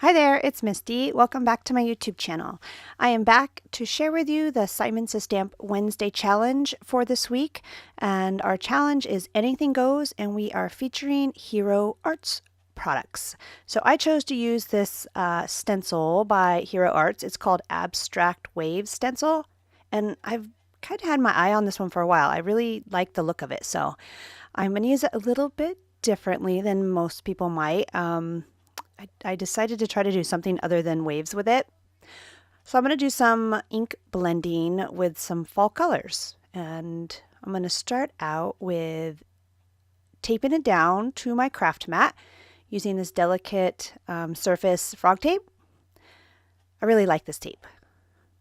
Hi there, it's Misty. Welcome back to my YouTube channel. I am back to share with you the Simon Says Stamp Wednesday challenge for this week. And our challenge is Anything Goes, and we are featuring Hero Arts products. So I chose to use this stencil by Hero Arts. It's called Abstract Wave Stencil. And I've kind of had my eye on this one for a while. I really like the look of it. So I'm going to use it a little bit differently than most people might. I decided to try to do something other than waves with it. So I'm going to do some ink blending with some fall colors. And I'm going to start out with taping it down to my craft mat using this delicate surface frog tape. I really like this tape.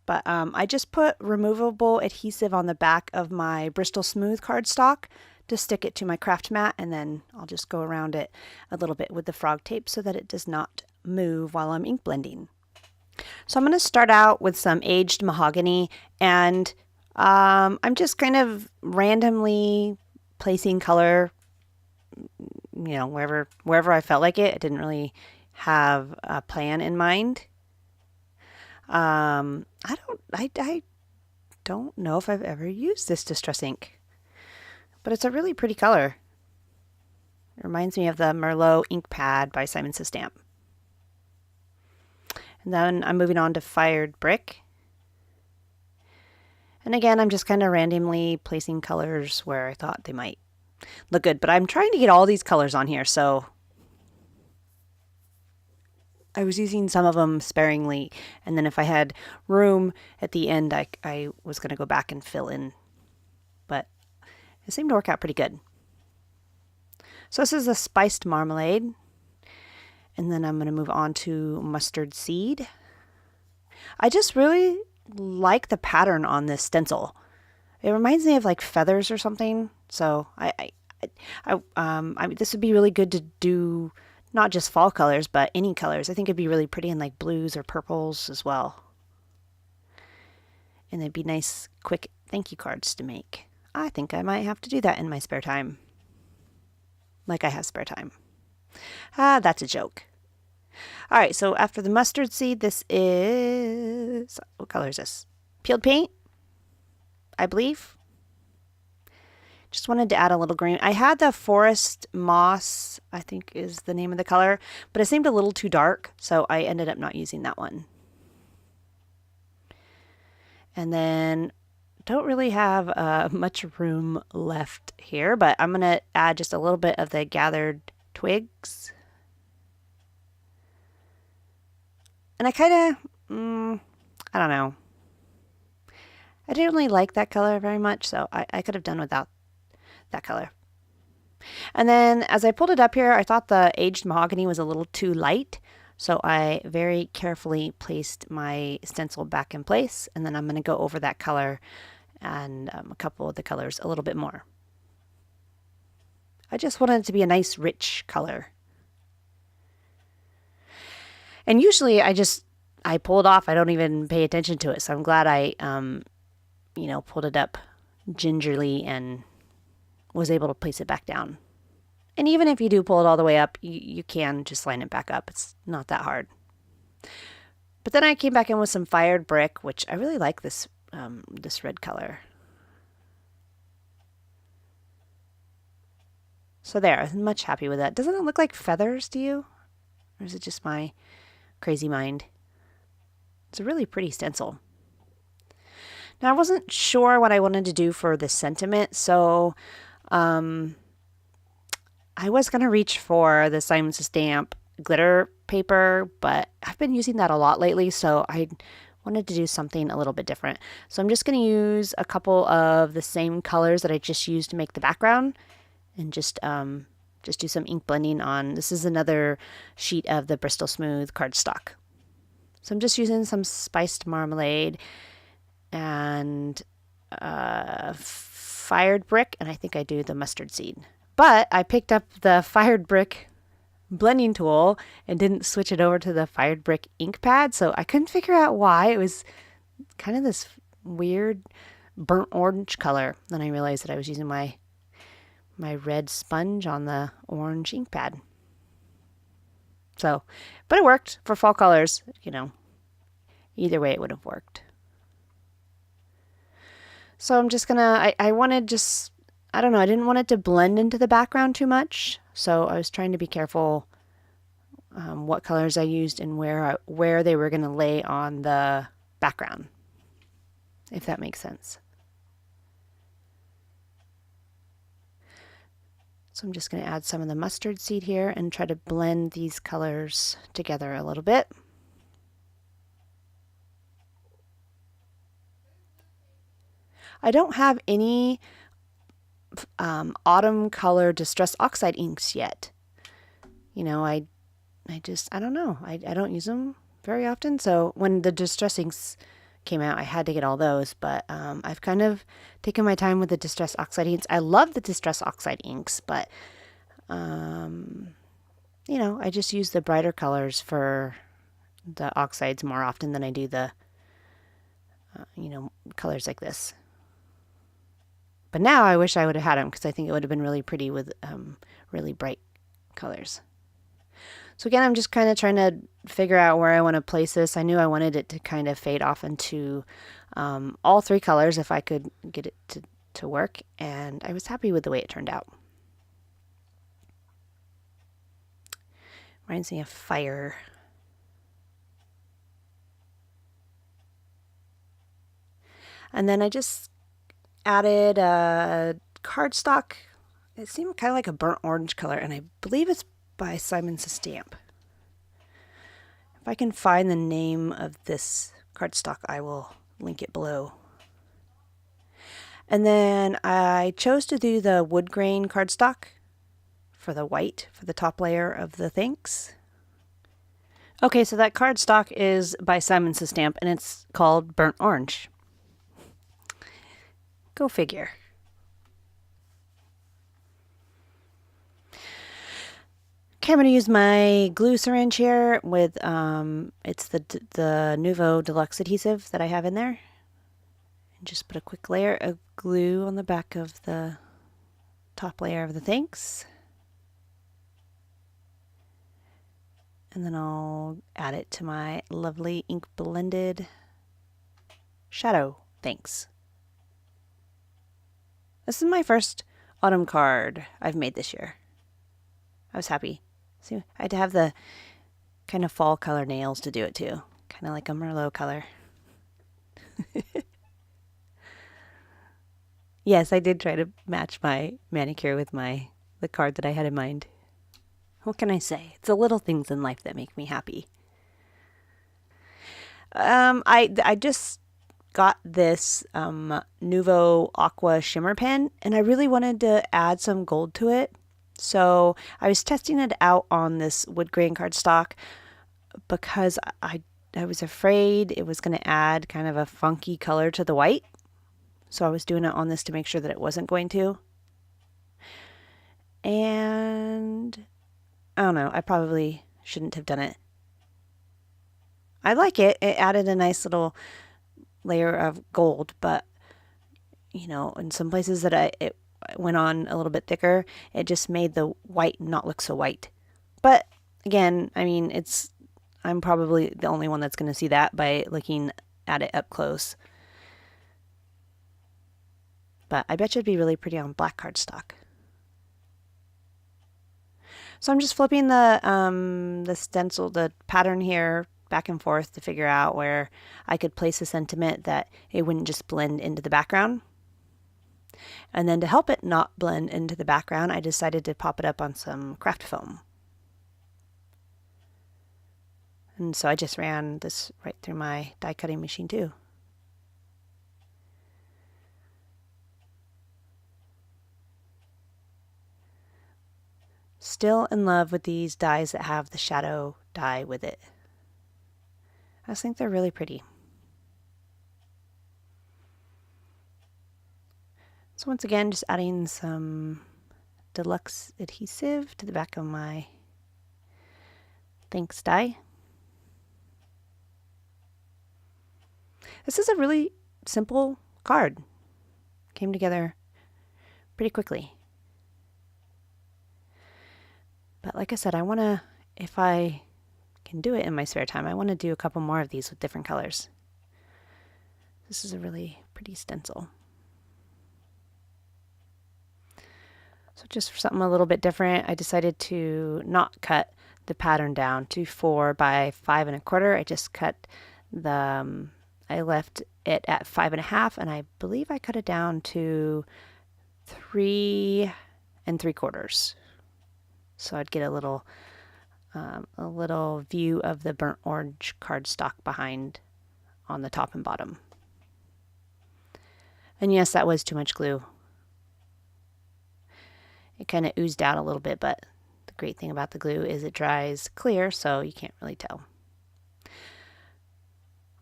But I just put removable adhesive on the back of my Bristol Smooth cardstock to stick it to my craft mat, and then I'll just go around it a little bit with the frog tape so that it does not move while I'm ink blending. So I'm going to start out with some aged mahogany, and I'm just kind of randomly placing color, wherever I felt like it. I didn't really have a plan in mind. I don't know if I've ever used this distress ink, but it's a really pretty color. It reminds me of the Merlot ink pad by Simon Says Stamp. And then I'm moving on to Fired Brick. And again, I'm just kind of randomly placing colors where I thought they might look good. But I'm trying to get all these colors on here, so I was using some of them sparingly. And then if I had room at the end, I was going to go back and fill in. But it seemed to work out pretty good. So this is a spiced marmalade. And then I'm going to move on to mustard seed. I just really like the pattern on this stencil. It reminds me of like feathers or something. So I mean, this would be really good to do not just fall colors, but any colors. I think it'd be really pretty in like blues or purples as well. And they'd be nice, quick thank you cards to make. I think I might have to do that in my spare time. Like I have spare time. That's a joke. All right, so after the mustard seed, this is, what color is this? Peeled paint, I believe. Just wanted to add a little green. I had the forest moss, I think is the name of the color, but it seemed a little too dark, so I ended up not using that one. And then don't really have much room left here, but I'm going to add just a little bit of the gathered twigs. And I kind of, I don't know. I didn't really like that color very much, so I could have done without that color. And then as I pulled it up here, I thought the aged mahogany was a little too light. So I very carefully placed my stencil back in place, and then I'm going to go over that color and a couple of the colors a little bit more. I just wanted it to be a nice rich color. And usually I pull it off. I don't even pay attention to it. So I'm glad I, pulled it up gingerly and was able to place it back down. And even if you do pull it all the way up, you can just line it back up. It's not that hard. But then I came back in with some fired brick, which I really like this red color. So there, I'm much happy with that. Doesn't it look like feathers to you? Or is it just my crazy mind? It's a really pretty stencil. Now I wasn't sure what I wanted to do for the sentiment, so I was going to reach for the Simon Says Stamp glitter paper, but I've been using that a lot lately, so I wanted to do something a little bit different. So I'm just going to use a couple of the same colors that I just used to make the background, and just do some ink blending on. This is another sheet of the Bristol Smooth cardstock. So I'm just using some spiced marmalade and fired brick, and I think I do the mustard seed. But I picked up the fired brick blending tool and didn't switch it over to the fired brick ink pad, so I couldn't figure out why. It was kind of this weird burnt orange color. Then I realized that I was using my red sponge on the orange ink pad. So, but it worked for fall colors, you know. Either way it would have worked. So I'm just gonna, I wanted just, I don't know, I didn't want it to blend into the background too much. So I was trying to be careful what colors I used and where they were going to lay on the background, if that makes sense. So I'm just going to add some of the mustard seed here and try to blend these colors together a little bit. I don't have any autumn color Distress Oxide inks yet. You know, I don't know. I don't use them very often. So when the Distress inks came out, I had to get all those. But I've kind of taken my time with the Distress Oxide inks. I love the Distress Oxide inks, but you know, I just use the brighter colors for the oxides more often than I do the you know, colors like this. But now I wish I would have had them because I think it would have been really pretty with really bright colors. So again, I'm just kind of trying to figure out where I want to place this. I knew I wanted it to kind of fade off into all three colors if I could get it to work, and I was happy with the way it turned out. Reminds me of fire. And then I just added a cardstock. It seemed kind of like a burnt orange color, and I believe it's by Simon's Stamp. If I can find the name of this cardstock, I will link it below. And then I chose to do the wood grain cardstock for the white, for the top layer of the thanks. Okay, so that cardstock is by Simon's Stamp, and it's called Burnt Orange. Go figure. Okay, I'm going to use my glue syringe here with, it's the Nuvo Deluxe adhesive that I have in there. And just put a quick layer of glue on the back of the top layer of the thanks. And then I'll add it to my lovely ink blended shadow thanks. This is my first autumn card I've made this year. I was happy. See, I had to have the kind of fall color nails to do it too. Kind of like a Merlot color. Yes, I did try to match my manicure with the card that I had in mind. What can I say? It's the little things in life that make me happy. I just got this Nuvo Aqua Shimmer pen, and I really wanted to add some gold to it. So I was testing it out on this wood grain cardstock because I was afraid it was going to add kind of a funky color to the white. So I was doing it on this to make sure that it wasn't going to. And I don't know, I probably shouldn't have done it. I like it. It added a nice little layer of gold, but you know, in some places that it went on a little bit thicker, it just made the white not look so white. But again, I mean, I'm probably the only one that's going to see that by looking at it up close. But I bet you it'd be really pretty on black cardstock. So I'm just flipping the stencil, the pattern here back and forth to figure out where I could place a sentiment that it wouldn't just blend into the background. And then to help it not blend into the background, I decided to pop it up on some craft foam. And so I just ran this right through my die cutting machine too. Still in love with these dies that have the shadow die with it. I just think they're really pretty. So once again, just adding some deluxe adhesive to the back of my thanks die. This is a really simple card. Came together pretty quickly. But like I said, I want to, if I can do it in my spare time. I want to do a couple more of these with different colors. This is a really pretty stencil. So just for something a little bit different, I decided to not cut the pattern down to 4 by 5 1/4. I just cut the, I left it at 5 1/2, and I believe I cut it down to 3 3/4. So I'd get a little view of the burnt orange cardstock behind on the top and bottom. And yes, that was too much glue. It kind of oozed out a little bit, but the great thing about the glue is it dries clear, so you can't really tell.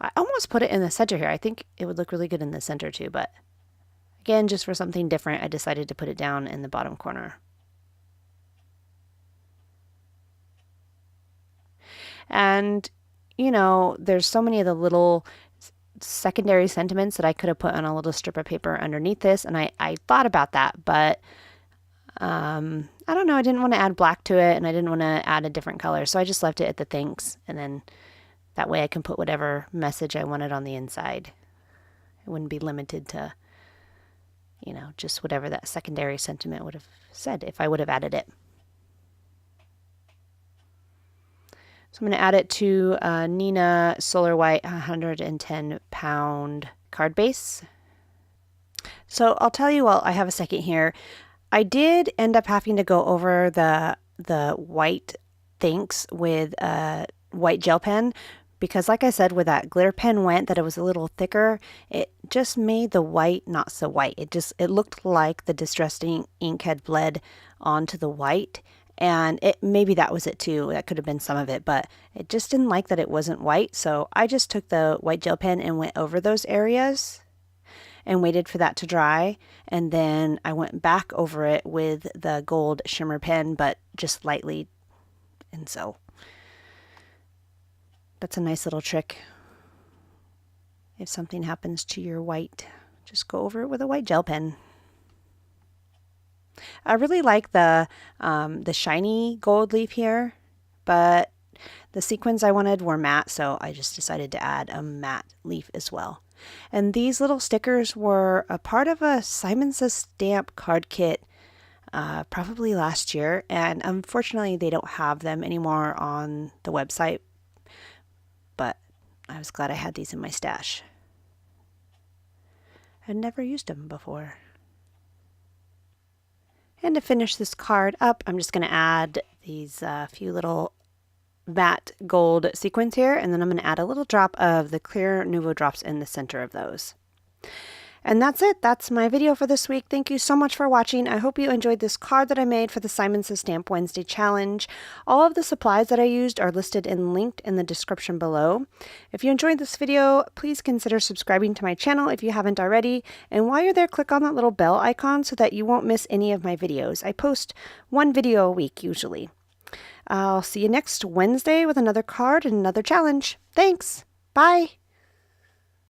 I almost put it in the center here. I think it would look really good in the center too, but again, just for something different, I decided to put it down in the bottom corner. And, you know, there's so many of the little secondary sentiments that I could have put on a little strip of paper underneath this, and I thought about that, but I don't know, I didn't want to add black to it, and I didn't want to add a different color, so I just left it at the thanks, and then that way I can put whatever message I wanted on the inside. It wouldn't be limited to, you know, just whatever that secondary sentiment would have said if I would have added it. So I'm going to add it to Nina Solar White 110 pound card base. So I'll tell you while I have a second here, I did end up having to go over the white thanks with a white gel pen, because like I said, where that glitter pen went, that it was a little thicker, it just made the white not so white. It looked like the distressed ink had bled onto the white, and maybe that was it too. That could have been some of it, but it just didn't like that it wasn't white. So I just took the white gel pen and went over those areas and waited for that to dry, and then I went back over it with the gold shimmer pen, but just lightly. And so that's a nice little trick. If something happens to your white, just go over it with a white gel pen. I really like the shiny gold leaf here, but the sequins I wanted were matte, so I just decided to add a matte leaf as well. And these little stickers were a part of a Simon Says Stamp card kit probably last year, and unfortunately they don't have them anymore on the website, but I was glad I had these in my stash. I'd never used them before. And to finish this card up, I'm just going to add these few little matte gold sequins here, and then I'm going to add a little drop of the clear Nuvo drops in the center of those. And that's it. That's my video for this week. Thank you so much for watching. I hope you enjoyed this card that I made for the Simon Says Stamp Wednesday challenge. All of the supplies that I used are listed and linked in the description below. If you enjoyed this video, please consider subscribing to my channel if you haven't already. And while you're there, click on that little bell icon so that you won't miss any of my videos. I post one video a week usually. I'll see you next Wednesday with another card and another challenge. Thanks. Bye.